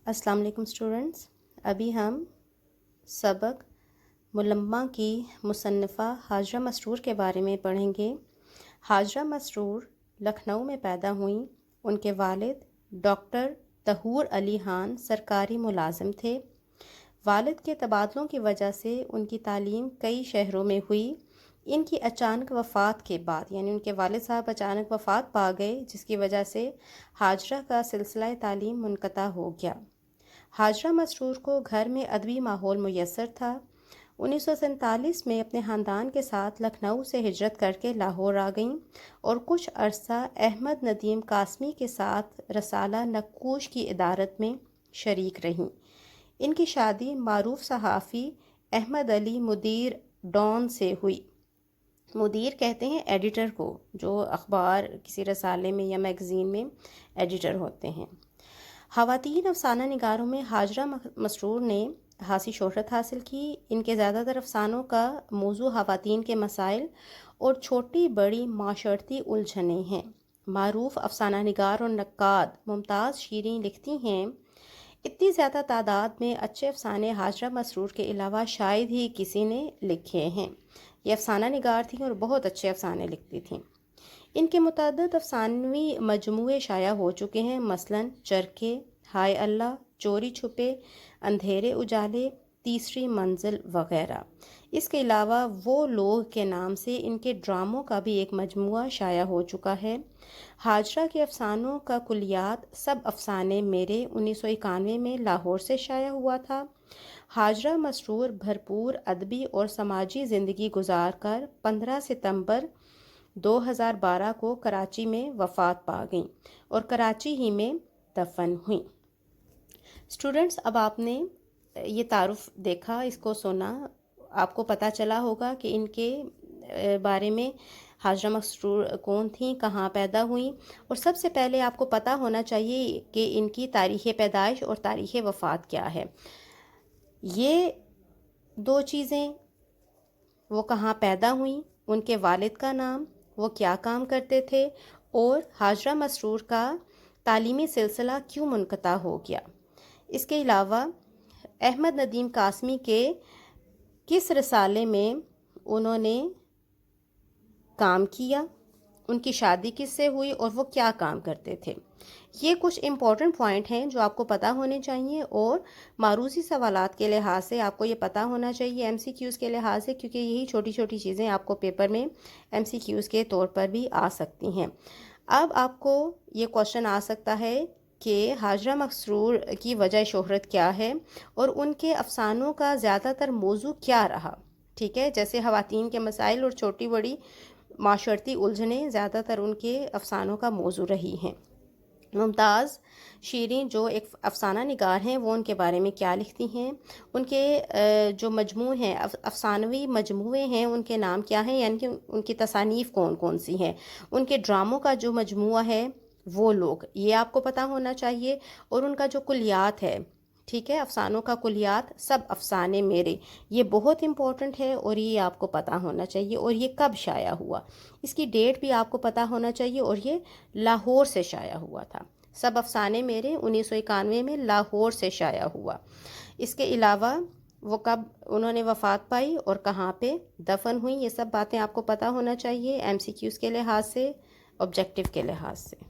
السلام علیکم اسٹوڈنٹس، ابھی ہم سبق ملمہ کی مصنفہ حاجرہ مسرور کے بارے میں پڑھیں گے۔ حاجرہ مسرور لکھنؤ میں پیدا ہوئیں۔ ان کے والد ڈاکٹر طہور علی خان سرکاری ملازم تھے۔ والد کے تبادلوں کی وجہ سے ان کی تعلیم کئی شہروں میں ہوئی۔ ان کی اچانک وفات کے بعد یعنی ان کے والد صاحب اچانک وفات پا گئے، جس کی وجہ سے حاجرہ کا سلسلہ تعلیم منقطع ہو گیا۔ حاجرہ مسرور کو گھر میں ادبی ماحول میسر تھا۔ 1947 میں اپنے خاندان کے ساتھ لکھنؤ سے ہجرت کر کے لاہور آ گئیں اور کچھ عرصہ احمد ندیم قاسمی کے ساتھ رسالہ نقوش کی ادارت میں شریک رہیں۔ ان کی شادی معروف صحافی احمد علی مدیر ڈان سے ہوئی۔ مدیر کہتے ہیں ایڈیٹر کو، جو اخبار کسی رسالے میں یا میگزین میں ایڈیٹر ہوتے ہیں۔ خواتین افسانہ نگاروں میں حاجرہ مسرور نے خاصی شہرت حاصل کی۔ ان کے زیادہ تر افسانوں کا موضوع خواتین کے مسائل اور چھوٹی بڑی معاشرتی الجھنیں ہیں۔ معروف افسانہ نگار اور نقاد ممتاز شیریں لکھتی ہیں، اتنی زیادہ تعداد میں اچھے افسانے حاجرہ مسرور کے علاوہ شاید ہی کسی نے لکھے ہیں۔ یہ افسانہ نگار تھیں اور بہت اچھے افسانے لکھتی تھیں۔ ان کے متعدد افسانوی مجموعے شائع ہو چکے ہیں، مثلاً چرخے، ہائے اللہ، چوری چھپے، اندھیرے اجالے، تیسری منزل وغیرہ۔ اس کے علاوہ وہ لوگ کے نام سے ان کے ڈراموں کا بھی ایک مجموعہ شائع ہو چکا ہے۔ حاجرہ کے افسانوں کا کلیات سب افسانے میرے 1991 میں لاہور سے شائع ہوا تھا۔ حاجرہ مسرور بھرپور ادبی اور سماجی زندگی گزار کر 15 ستمبر 2012 کو کراچی میں وفات پا گئیں اور کراچی ہی میں دفن ہوئیں۔ اسٹوڈنٹس، اب آپ نے یہ تعارف دیکھا، اس کو سنا، آپ کو پتہ چلا ہوگا کہ ان کے بارے میں حاجرہ مسرور کون تھیں، کہاں پیدا ہوئیں، اور سب سے پہلے آپ کو پتہ ہونا چاہیے کہ ان کی تاریخ پیدائش اور تاریخ وفات کیا ہے۔ یہ دو چیزیں، وہ کہاں پیدا ہوئیں، ان کے والد کا نام، وہ کیا کام کرتے تھے، اور حاجرہ مسرور کا تعلیمی سلسلہ کیوں منقطع ہو گیا۔ اس کے علاوہ احمد ندیم قاسمی کے کس رسالے میں انہوں نے کام کیا، ان کی شادی کس سے ہوئی اور وہ کیا کام کرتے تھے۔ یہ کچھ امپورٹنٹ پوائنٹ ہیں جو آپ کو پتہ ہونے چاہیے، اور معروضی سوالات کے لحاظ سے آپ کو یہ پتہ ہونا چاہیے، ایم سی کیوز کے لحاظ سے، کیونکہ یہی چھوٹی چھوٹی چیزیں آپ کو پیپر میں ایم سی کیوز کے طور پر بھی آ سکتی ہیں۔ اب آپ کو یہ کوشچن آ سکتا ہے کہ حاجرہ مسرور کی وجہ شہرت کیا ہے اور ان کے افسانوں کا زیادہ تر موضوع کیا رہا، ٹھیک ہے؟ جیسے خواتین کے مسائل اور چھوٹی بڑی معاشرتی الجھنیں زیادہ تر ان کے افسانوں کا موضوع رہی ہیں۔ ممتاز شیریں جو ایک افسانہ نگار ہیں، وہ ان کے بارے میں کیا لکھتی ہیں، ان کے جو مجموعے ہیں، افسانوی مجموعے ہیں، ان کے نام کیا ہیں، یعنی کہ ان کی تصانیف کون کون سی ہیں، ان کے ڈراموں کا جو مجموعہ ہے، وہ لوگ، یہ آپ کو پتہ ہونا چاہیے، اور ان کا جو کلیات ہے، ٹھیک ہے، افسانوں کا کلیات سب افسانے میرے، یہ بہت امپورٹنٹ ہے اور یہ آپ کو پتہ ہونا چاہیے، اور یہ کب شائع ہوا، اس کی ڈیٹ بھی آپ کو پتہ ہونا چاہیے، اور یہ لاہور سے شائع ہوا تھا۔ سب افسانے میرے 1991 میں لاہور سے شائع ہوا۔ اس کے علاوہ وہ کب انہوں نے وفات پائی اور کہاں پہ دفن ہوئی، یہ سب باتیں آپ کو پتہ ہونا چاہیے، ایم سی کیوز کے لحاظ سے، آبجیکٹیو کے لحاظ سے۔